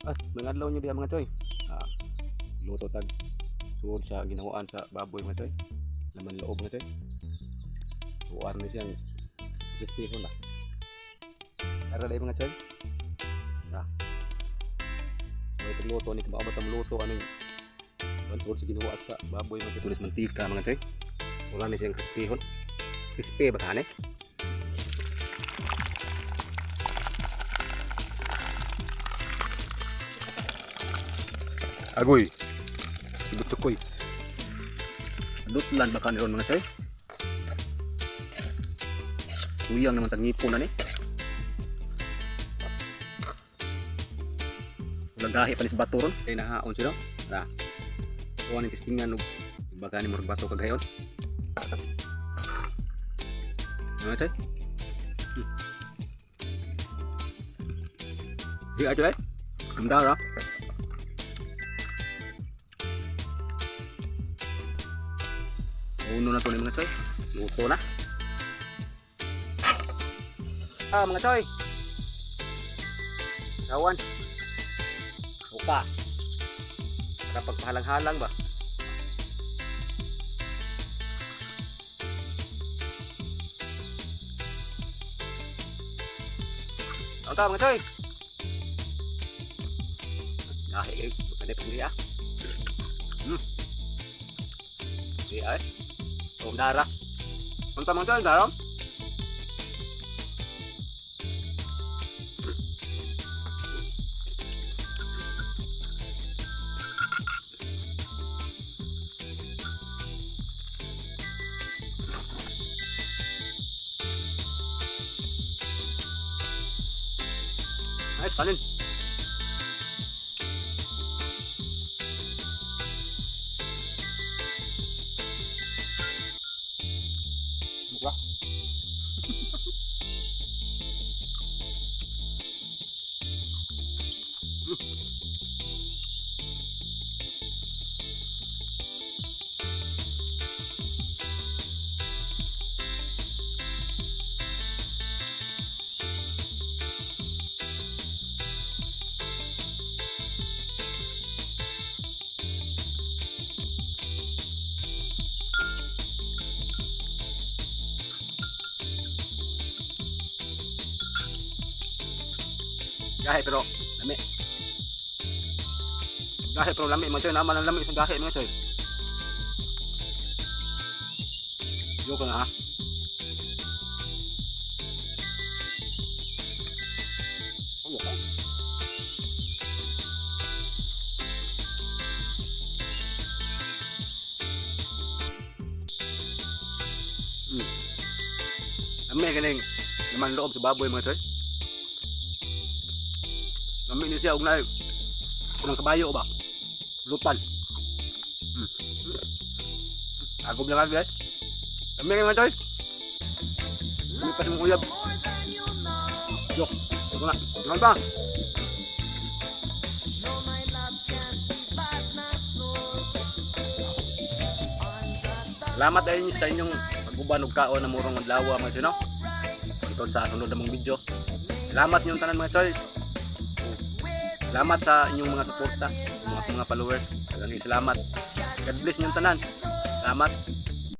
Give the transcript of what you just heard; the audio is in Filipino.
Mga adlaw nyo diha mga choy. Luto tag suod sa ginawaan sa baboy mga choy. Laman loob mga choy. Buar ni siyang crispy ko na. Tara dai mga choy. So ito luto ni kababat ang luto aning suod sa ginawaan sa baboy mga tulis mantika mga choy. Wala ni siyang crispy hon. Crispy ba kane? Agoy. Ibut cukoy. Lutlan baka ni ron mga choy. Uyang naman tagnipo na ni. Lagahi pa ni sa bato ron. Kaya nahaon sila. Tara. Kuha ni testingan. Baka ni murag bato kagayon. Mga choy. Di aja eh. Amdara. Uno na to ni mga choy. Luto na. Mga choy. Kawan. Buka. Kapag pahalang-halang ba? Ang mga choy. Dahil bukan dia pemilihan. Dia darah. Mantap garam. Nice, kanin. Buka. Gahe pero lami. Gahe pero lami mga choy, naman ang lami sa gahe mga choy. Joke na ha. Ano ka? Lami ganing naman loob sa baboy mga choy. Lami ni siya og na kunang kabayo ba? Lutan. Agom lang guys. Lami mga choy. Lami pa ng uyab. Yok. Ito na. Tingnan ba? Salamat ay sa inyong pagbuban og kaon na murong adlaw mga choy no. Tungkol sa sunod namong video. Salamat niyong tanan mga choy. Salamat sa inyong mga suporta, mga followers. Maraming salamat. God bless niyong tanan. Salamat.